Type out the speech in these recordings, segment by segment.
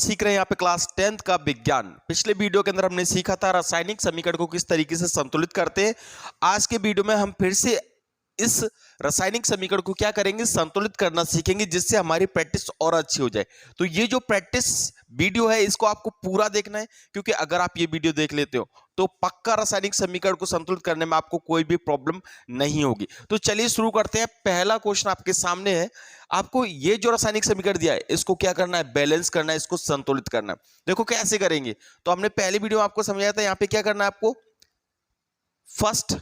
सीख रहे हैं यहाँ पे क्लास 10th का विज्ञान। पिछले वीडियो के अंदर हमने सीखा था रासायनिक समीकरण को किस तरीके से संतुलित करते हैं। आज के वीडियो में हम फिर से इस रासायनिक समीकरण को क्या करेंगे, संतुलित करना सीखेंगे, जिससे हमारी प्रैक्टिस और अच्छी हो जाए। तो ये जो प्रैक्टिस वीडियो है इसको आपको पूरा देखना है, क्योंकि अगर आप ये वीडियो देख लेते हो तो पक्का रासायनिक समीकरण को संतुलित करने में आपको कोई भी प्रॉब्लम नहीं होगी। तो चलिए शुरू करते हैं। पहला क्वेश्चन आपके सामने है। आपको ये जो रासायनिक समीकरण दिया है इसको क्या करना है, बैलेंस करना है, इसको संतुलित करना है। देखो कैसे करेंगे, तो हमने पहले वीडियो में आपको समझाया था। यहाँ पे क्या करना है, आपको फर्स्ट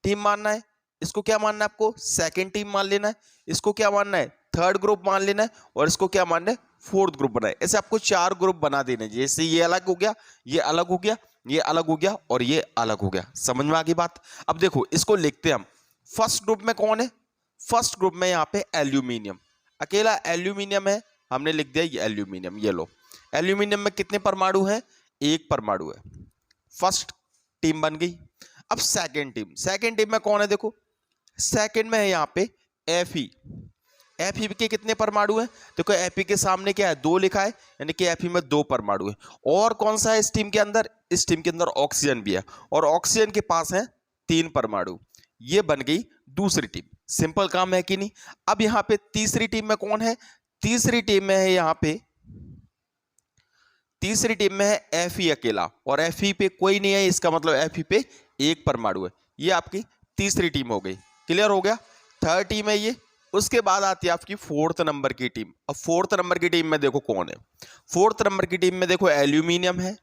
टीम मानना है, इसको क्या मानना है, आपको सेकंड टीम मान लेना है, इसको क्या मानना है, थर्ड ग्रुप मान लेना है, और इसको क्या मानना है, फोर्थ ग्रुप बनाए। ऐसे आपको 4 ग्रुप बना देने। जैसे ये अलग हो गया, ये अलग हो गया, ये अलग हो गया और ये अलग हो गया। समझ में आ गई बात। अब देखो इसको लिखते हैं हम। फर्स्ट ग्रुप में कौन है, फर्स्ट ग्रुप में यहाँ पे एल्यूमिनियम, अकेला एल्यूमिनियम है, हमने लिख दिया ये एल्यूमिनियम। ये लो, एल्यूमिनियम में कितने परमाणु हैं, 1 परमाणु है। फर्स्ट टीम बन गई। अब सेकेंड टीम में कौन है, देखो सेकंड में है यहाँ पे Fe। Fe के कितने परमाणु हैं, देखो Fe के सामने क्या है, 2 लिखा है, यानी कि Fe में 2 परमाणु है। और कौन सा है इस टीम के अंदर, इस टीम के अंदर ऑक्सीजन भी है, और ऑक्सीजन के पास है 3 परमाणु। ये बन गई दूसरी टीम। सिंपल काम है कि नहीं। अब यहाँ पे तीसरी टीम में कौन है, तीसरी टीम में है यहाँ पे, तीसरी टीम में है Fe अकेला, और Fe पे कोई नहीं है, इसका मतलब Fe पे 1 परमाणु है। ये आपकी तीसरी टीम हो गई। क्लियर हो गया। थर्ड टीम है ये। उसके बाद आती है आपकी फोर्थ नंबर की टीम। अब फोर्थ नंबर की टीम में देखो कौन है, फोर्थ नंबर की टीम में देखो एल्यूमिनियम है।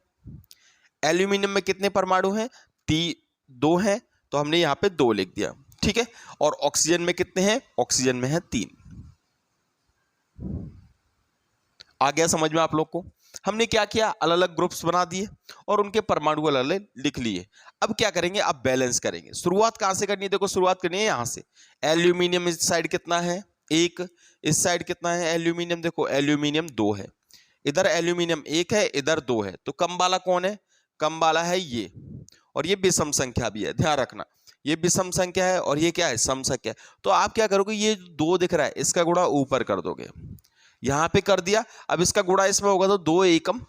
एल्यूमिनियम में कितने परमाणु हैं, 2 हैं, तो हमने यहां पे 2 लिख दिया, ठीक है। और ऑक्सीजन में कितने हैं, ऑक्सीजन में है 3। आ गया समझ में आप लोग को। हमने क्या किया, अलग अलग ग्रुप्स बना दिए और उनके परमाणु अलग अलग लिख लिए। अब क्या करेंगे, अब बैलेंस करेंगे। शुरुआत कहां से करनी है, देखो शुरुआत करनी है यहां से। एल्यूमिनियम इस साइड कितना है, 1, इस साइड कितना है एल्यूमिनियम, देखो एल्यूमिनियम 2 है, इधर एल्यूमिनियम 1 है, इधर 2 है, तो कम वाला कौन है, कम वाला है ये। और ये विषम संख्या भी है, ध्यान रखना, ये विषम संख्या है और ये क्या है, सम संख्या है। तो आप क्या करोगे, ये 2 दिख रहा है, इसका गुणा ऊपर कर दोगे, यहां पे कर दिया। अब इसका गुणा इसमें होगा तो 2 एकम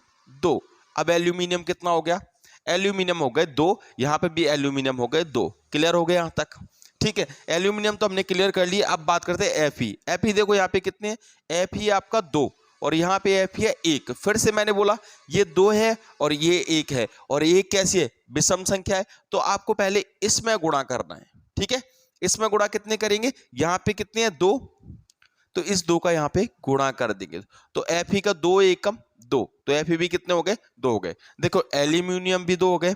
2। अब एल्यूमिनियम कितना हो गया, एल्यूमिनियम हो गए 2, यहां पे भी एल्यूमिनियम हो गए 2। क्लियर हो गया यहां तक, ठीक है। एल्यूमिनियम तो हमने क्लियर कर लिया। अब बात करते हैं Fe। Fe देखो यहाँ पे कितने हैं, Fe आपका 2 और यहाँ पे Fe है 1। फिर से मैंने बोला ये 2 है और ये 1 है, और 1 कैसी है, विषम संख्या है, तो आपको पहले इसमें गुणा करना है, ठीक है। इसमें गुणा कितने करेंगे, यहाँ पे कितने हैं 2, तो इस 2 का यहाँ पे गुणा कर देंगे, तो Fe का 2 एकम 2, तो Fe भी कितने हो गए, 2 हो गए। देखो एल्यूमिनियम भी 2 हो गए,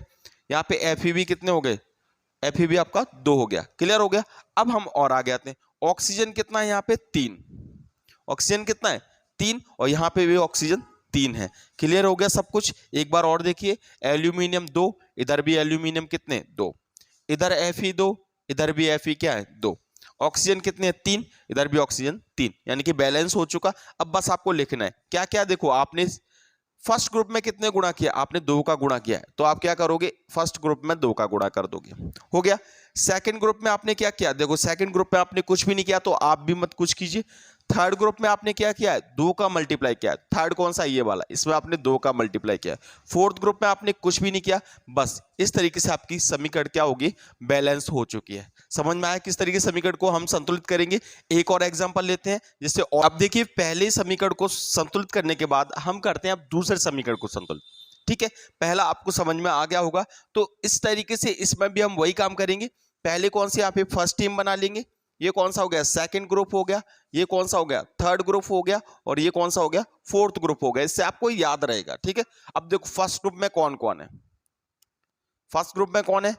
यहाँ पे Fe भी कितने हो गए, Fe भी आपका 2 हो गया। क्लियर हो गया। अब हम और आगे आते हैं। ऑक्सीजन कितना है यहाँ पे, 3, ऑक्सीजन कितना है 3, और यहाँ पे भी ऑक्सीजन 3 है। क्लियर हो गया सब कुछ। एक बार और देखिए, एल्यूमिनियम 2, इधर भी एल्यूमिनियम कितने 2, इधर Fe 2, इधर भी Fe क्या है 2। ऑक्सीजन कितने 3, इधर भी ऑक्सीजन 3, यानी कि बैलेंस हो चुका। अब बस आपको लिखना है क्या क्या, देखो आपने फर्स्ट ग्रुप में कितने गुणा किया, आपने 2 का गुणा किया है, तो आप क्या करोगे, फर्स्ट ग्रुप में 2 का गुणा कर दोगे, हो गया। सेकंड ग्रुप में आपने क्या किया, देखो सेकंड ग्रुप में आपने कुछ भी नहीं किया, तो आप भी मत कुछ कीजिए। थर्ड ग्रुप में आपने क्या किया है, 2 का मल्टीप्लाई किया है। थर्ड कौन सा, ये वाला, इसमें आपने 2 का मल्टीप्लाई किया है। फोर्थ ग्रुप में आपने कुछ भी नहीं किया। बस इस तरीके से आपकी समीकरण क्या होगी, बैलेंस हो चुकी है। समझ में आया किस तरीके से समीकरण को हम संतुलित करेंगे। एक और एग्जांपल लेते हैं, जिससे अब देखिए पहले समीकरण को संतुलित करने के बाद हम करते हैं अब दूसरे समीकरण को संतुलित, ठीक है। पहला आपको समझ में आ गया होगा, तो इस तरीके से इसमें भी हम वही काम करेंगे। पहले कौन सी यहाँ पे फर्स्ट टीम बना लेंगे, ये कौन सा हो गया, सेकंड ग्रुप हो गया, ये कौन सा हो गया, थर्ड ग्रुप हो गया, और ये कौन सा हो गया, फोर्थ ग्रुप हो गया। इससे आपको याद रहेगा, ठीक है। अब देखो फर्स्ट ग्रुप में कौन कौन है, फर्स्ट ग्रुप में कौन है,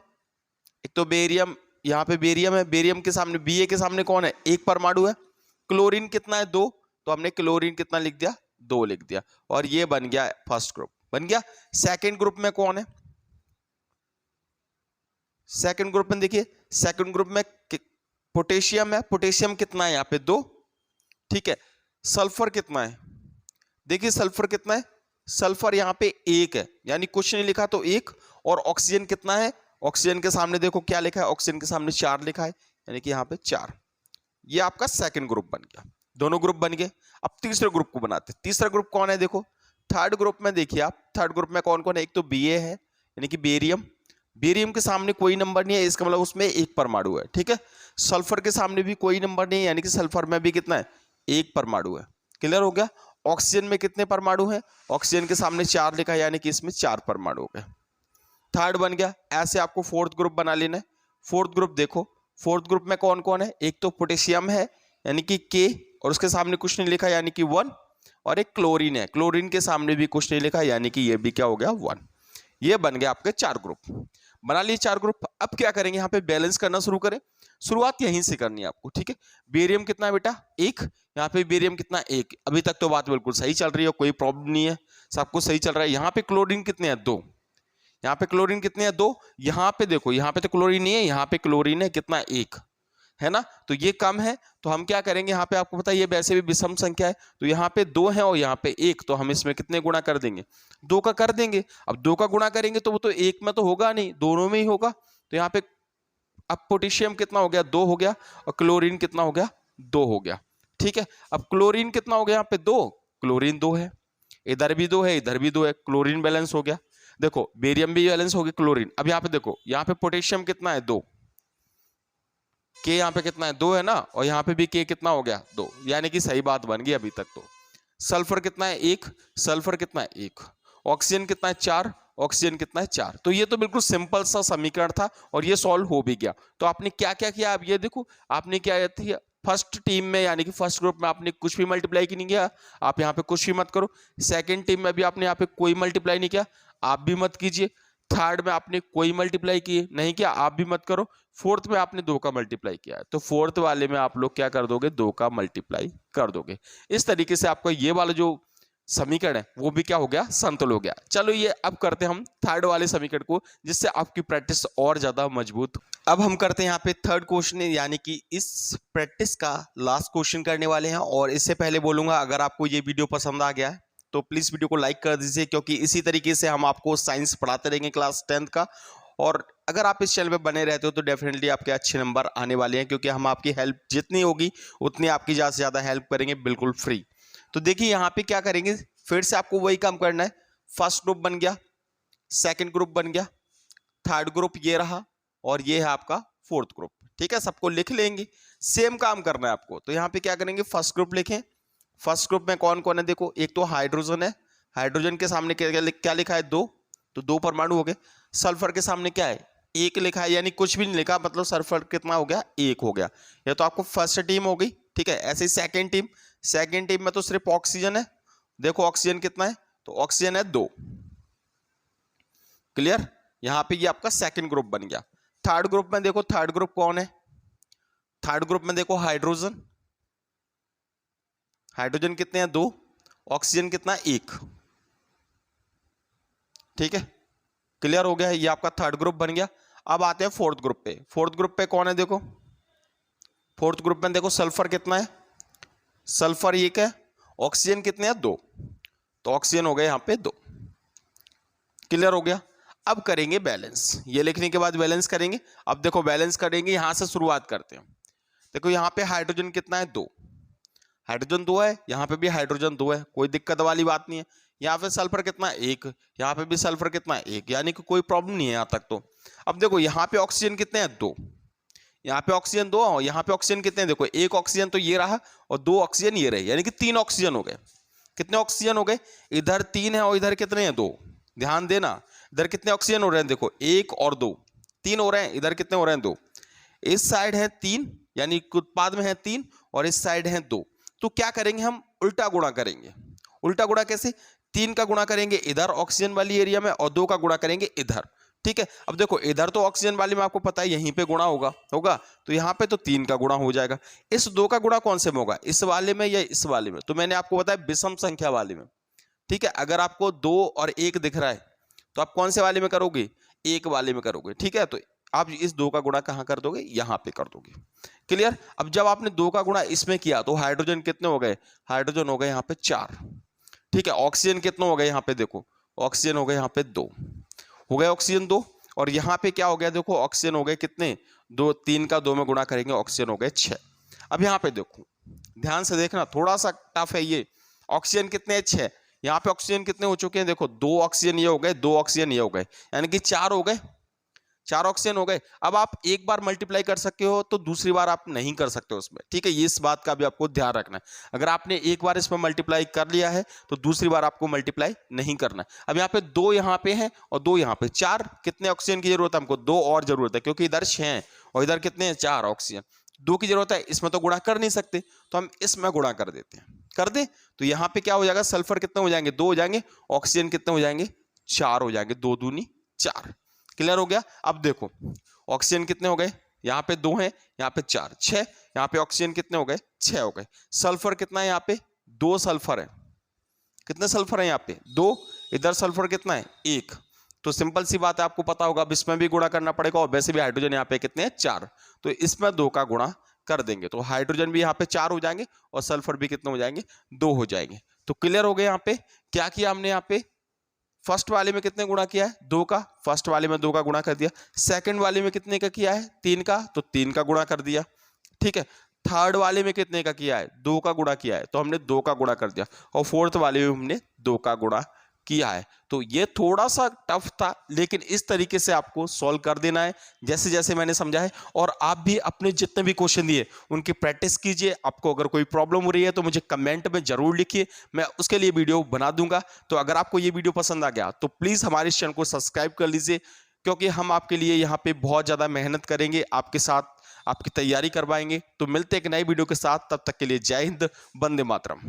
एक तो बेरियम, यहाँ पे बेरियम है, बेरियम के सामने Ba के सामने कौन है, 1 परमाणु है। क्लोरीन कितना है 2, तो हमने क्लोरीन कितना लिख दिया, 2 लिख दिया, और ये बन गया फर्स्ट ग्रुप, बन गया। सेकंड ग्रुप में कौन है, सेकंड ग्रुप में देखिए, सेकंड ग्रुप में पोटेशियम है, पोटेशियम कितना है यहाँ पे 2, ठीक है। सल्फर कितना है, देखिए सल्फर कितना है, सल्फर यहाँ पे 1 है, यानी कुछ नहीं लिखा तो 1। और ऑक्सीजन कितना है, ऑक्सीजन के सामने देखो क्या लिखा है, ऑक्सीजन के सामने 4 लिखा है, यानी कि यहाँ पे 4। ये आपका सेकंड ग्रुप बन गया, दोनों ग्रुप बन गए। अब तीसरे ग्रुप को बनाते हैं। तीसरा ग्रुप कौन है, देखो थर्ड ग्रुप में देखिए आप, थर्ड ग्रुप में कौन कौन है, एक तो Ba है यानी कि बेरियम, बेरियम के सामने कोई नंबर नहीं है, इसका मतलब उसमें एक परमाणु है, ठीक है। सल्फर के सामने भी कोई नंबर नहीं है, यानी कि सल्फर में भी कितना है, एक परमाणु है। क्लियर हो गया। ऑक्सीजन में कितने परमाणु हैं, ऑक्सीजन के सामने 4 लिखा है, यानी कि इसमें 4 परमाणु हो गए। थर्ड बन गया। ऐसे आपको फोर्थ ग्रुप बना लेना है। फोर्थ ग्रुप देखो, फोर्थ ग्रुप में कौन कौन है, एक तो पोटेशियम है यानी कि K, और उसके सामने कुछ नहीं लिखा यानी कि 1, और एक क्लोरीन है, क्लोरीन के सामने भी कुछ नहीं लिखा यानी कि ये भी क्या हो गया, 1। ये बन गया आपके 4 ग्रुप। बना लिए 4 ग्रुप। अब क्या करेंगे, यहाँ पे बैलेंस करना शुरू करें। शुरुआत यहीं से करनी है आपको, ठीक है। बेरियम कितना है बेटा, 1, यहाँ पे बेरियम कितना, 1। अभी तक तो बात बिल्कुल सही चल रही है, कोई प्रॉब्लम नहीं है, सब कुछ सही चल रहा है। यहाँ पे क्लोरीन कितने हैं, 2। यहाँ पे क्लोरीन कितने हैं, 2। यहाँ पे देखो, यहाँ पे तो क्लोरीन नहीं है, यहाँ पे क्लोरीन है कितना, 1 है ना, तो ये कम है। तो हम क्या करेंगे, यहाँ पे आपको पता है ये वैसे भी विषम संख्या है, तो यहाँ पे 2 है और यहाँ पे 1, तो हम इसमें कितने गुणा कर देंगे, 2 का कर देंगे। अब 2 का गुणा करेंगे तो वो तो 1 में तो होगा नहीं, दोनों में ही होगा। तो यहाँ पे अब पोटेशियम कितना हो गया, 2 हो गया, और क्लोरीन कितना हो गया, 2 हो गया, ठीक है। अब क्लोरीन कितना हो गया, यहाँ पे 2, क्लोरीन 2 है, इधर भी 2 है, इधर भी 2 है, क्लोरीन बैलेंस हो गया। देखो बेरियम भी बैलेंस हो गया, क्लोरीन। अब यहाँ पे देखो, यहाँ पे पोटेशियम कितना है, 2, K यहाँ पे कितना है, 2 है ना, और यहाँ पे भी K कितना हो गया, 2, यानी कि सही बात बन गई अभी तक तो। सल्फर कितना है, 1, सल्फर कितना है, 1। ऑक्सीजन कितना है, 4, ऑक्सीजन कितना है, 4। तो ये तो बिल्कुल सिंपल सा समीकरण था और ये सॉल्व हो भी गया। तो आपने क्या क्या किया, आप ये देखो, आपने क्या किया, फर्स्ट टीम में यानी कि फर्स्ट ग्रुप में आपने कुछ भी मल्टीप्लाई की नहीं किया, आप यहाँ पे कुछ भी मत करो। सेकेंड टीम में भी आपने यहाँ पे कोई मल्टीप्लाई नहीं किया, आप भी मत कीजिए। थर्ड में आपने कोई मल्टीप्लाई किए नहीं किया, आप भी मत करो। फोर्थ में आपने 2 का मल्टीप्लाई किया है, तो फोर्थ वाले में आप लोग क्या कर दोगे, 2 का मल्टीप्लाई कर दोगे। इस तरीके से आपका ये वाला जो समीकरण है वो भी क्या हो गया, संतुल हो गया। चलो ये अब करते हैं हम थर्ड वाले समीकरण को, जिससे आपकी प्रैक्टिस और ज्यादा मजबूत। अब हम करते हैं यहाँ पे थर्ड क्वेश्चन, यानी कि इस प्रैक्टिस का लास्ट क्वेश्चन करने वाले हैं। और इससे पहले बोलूंगा, अगर आपको ये वीडियो पसंद आ गया है तो प्लीज वीडियो को लाइक कर दीजिए, क्योंकि इसी तरीके से हम आपको साइंस पढ़ाते रहेंगे क्लास 10th का। और अगर आप इस चैनल पे बने रहते हो तो डेफिनेटली आपके अच्छे नंबर आने वाले हैं, क्योंकि हम आपकी हेल्प जितनी होगी उतनी आपकी ज़्यादा से ज़्यादा हेल्प करेंगे, बिल्कुल फ्री। तो देखिए यहाँ पे क्या करेंगे, फिर से आपको वही काम करना है। फर्स्ट ग्रुप बन गया, सेकेंड ग्रुप बन गया, थर्ड ग्रुप ये रहा, और ये है आपका फोर्थ ग्रुप, ठीक है। सबको लिख लेंगे, सेम काम करना है आपको। तो यहाँ पे क्या करेंगे, फर्स्ट ग्रुप लिखें। फर्स्ट ग्रुप में कौन कौन है, देखो एक तो हाइड्रोजन है, हाइड्रोजन के सामने क्या लिखा है, 2, तो 2 परमाणु हो गए। सल्फर के सामने क्या है, 1 लिखा है, यानी कुछ भी नहीं लिखा, मतलब सल्फर कितना हो गया, 1 हो गया। ये तो आपको फर्स्ट टीम हो गई, ठीक है। ऐसे ही सेकेंड टीम, सेकेंड टीम में तो सिर्फ ऑक्सीजन है, देखो ऑक्सीजन कितना है, तो ऑक्सीजन है 2, क्लियर। यहां पे ये आपका सेकंड ग्रुप बन गया। थर्ड ग्रुप में देखो, थर्ड ग्रुप कौन है, थर्ड ग्रुप में देखो हाइड्रोजन, हाइड्रोजन कितने हैं, 2, ऑक्सीजन कितना है, 1, ठीक है। क्लियर हो गया है, ये आपका थर्ड ग्रुप बन गया। अब आते हैं फोर्थ ग्रुप पे। फोर्थ ग्रुप पे कौन है, देखो फोर्थ ग्रुप में देखो सल्फर कितना है, सल्फर 1 है, ऑक्सीजन कितने हैं, 2, तो ऑक्सीजन हो गया यहां पे 2। क्लियर हो गया। अब करेंगे बैलेंस, ये लिखने के बाद बैलेंस करेंगे। अब देखो बैलेंस करेंगे, यहां से शुरुआत करते हैं। देखो यहाँ पे हाइड्रोजन कितना है, 2, हाइड्रोजन 2 है, यहाँ पे भी हाइड्रोजन 2 है, कोई दिक्कत वाली बात नहीं है। यहाँ पे सल्फर कितना है, 1, यहाँ पे भी सल्फर कितना है, 1, यानी कि कोई प्रॉब्लम नहीं है यहाँ तक तो। अब देखो यहाँ पे ऑक्सीजन कितने हैं, 2, यहाँ पे ऑक्सीजन 2 और यहाँ पे ऑक्सीजन कितने हैं, देखो 1 ऑक्सीजन तो ये रहा और 2 ऑक्सीजन ये रहे, यानी कि 3 ऑक्सीजन हो गए। कितने ऑक्सीजन हो गए, इधर 3 है और इधर कितने हैं, 2। ध्यान देना, इधर कितने ऑक्सीजन हो रहे हैं, देखो 1 और 2, 3 हो रहे हैं, इधर कितने हो रहे हैं, 2। इस साइड है 3, यानी उत्पाद में है 3, और इस साइड है 2। तो क्या करेंगे, हम उल्टा गुणा करेंगे। उल्टा गुणा कैसे, 3 का गुणा करेंगे इधर ऑक्सीजन वाली एरिया में और 2 का गुणा करेंगे इधर, ठीक है। अब देखो इधर तो ऑक्सीजन वाली में आपको पता है यहीं पे गुणा होगा, तो यहाँ पे तो 3 का गुणा हो जाएगा। इस 2 का गुणा कौन से में होगा, इस वाले में या इस वाले में, तो मैंने आपको बताया विषम संख्या वाले में, ठीक है। अगर आपको 2 और 1 दिख रहा है तो आप कौन से वाले में करोगे, 1 वाले में करोगे, ठीक है। तो आप इस 2 का गुणा कहां कर दोगे, यहां पे कर दोगे, क्लियर। अब जब आपने 2 का गुणा इसमें किया तो हाइड्रोजन कितने हो गए, हाइड्रोजन हो गए यहाँ पे 4, ठीक है। ऑक्सीजन कितने हो गए, यहाँ पे देखो ऑक्सीजन हो गए यहाँ पे 2 हो गए, ऑक्सीजन 2, और यहाँ पे क्या हो गया, देखो ऑक्सीजन हो गए कितने, 2, 3 का 2 में गुणा करेंगे ऑक्सीजन हो गए 6। अब यहाँ पे देखो ध्यान से देखना, थोड़ा सा टफ है ये, ऑक्सीजन कितने 6, यहाँ पे ऑक्सीजन कितने हो चुके हैं, देखो 2 ऑक्सीजन ये हो गए, 2 ऑक्सीजन ये हो गए, यानी कि 4 हो गए, 4 ऑक्सीजन हो गए। अब आप एक बार मल्टीप्लाई कर सकते हो तो दूसरी बार आप नहीं कर सकते उसमें, ठीक है, ये इस बात का भी आपको ध्यान रखना है। अगर आपने एक बार इसमें मल्टीप्लाई कर लिया है तो दूसरी बार आपको मल्टीप्लाई नहीं करना है। अब यहाँ पे 2 यहाँ पे हैं और 2 यहाँ पे, 4 कितने ऑक्सीजन की जरूरत है हमको, 2 और जरूरत है, क्योंकि इधर 6 है और इधर कितने हैं, 4 ऑक्सीजन, 2 की जरूरत है, इसमें तो गुणा कर नहीं सकते तो हम इसमें गुणा कर देते हैं, कर दे तो यहाँ पे क्या हो जाएगा, सल्फर कितने हो जाएंगे, 2 हो जाएंगे, ऑक्सीजन कितने हो जाएंगे, 4 हो जाएंगे, 2 दूनी 4। क्लियर हो गया। अब देखो ऑक्सीजन कितने हो गए, यहाँ पे 2 हैं, यहाँ पे 4, 6, यहाँ पे ऑक्सीजन कितने हो गए, 6 हो गए। सल्फर कितना है, यहाँ पे 2 सल्फर है, कितने सल्फर है यहाँ पे 2, इधर सल्फर कितना है 1, तो सिंपल सी बात है, आपको पता होगा, अब इसमें भी गुणा करना पड़ेगा और वैसे भी हाइड्रोजन यहाँ पे कितने हैं 4, तो इसमें 2 का गुणा कर देंगे तो हाइड्रोजन भी यहाँ पे 4 हो जाएंगे और सल्फर भी कितने हो जाएंगे, 2 हो जाएंगे। तो क्लियर हो गए। यहाँ पे क्या किया हमने, यहाँ पे फर्स्ट वाले में कितने गुणा किया है, 2 का, फर्स्ट वाले में 2 का गुणा कर दिया, सेकंड वाले में कितने का किया है, 3 का, तो 3 का गुणा कर दिया, ठीक है। थर्ड वाले में कितने का किया है, 2 का गुणा किया है तो हमने 2 का गुणा कर दिया, और फोर्थ वाले में हमने 2 का गुणा किया है। तो ये थोड़ा सा टफ था, लेकिन इस तरीके से आपको सॉल्व कर देना है जैसे जैसे मैंने समझा है, और आप भी अपने जितने भी क्वेश्चन दिए उनकी प्रैक्टिस कीजिए। आपको अगर कोई प्रॉब्लम हो रही है तो मुझे कमेंट में जरूर लिखिए, मैं उसके लिए वीडियो बना दूंगा। तो अगर आपको ये वीडियो पसंद आ गया तो प्लीज हमारे इस चैनल को सब्सक्राइब कर लीजिए, क्योंकि हम आपके लिए यहाँ पे बहुत ज्यादा मेहनत करेंगे, आपके साथ आपकी तैयारी करवाएंगे। तो मिलते हैं एक नई वीडियो के साथ, तब तक के लिए जय हिंद, वंदे मातरम।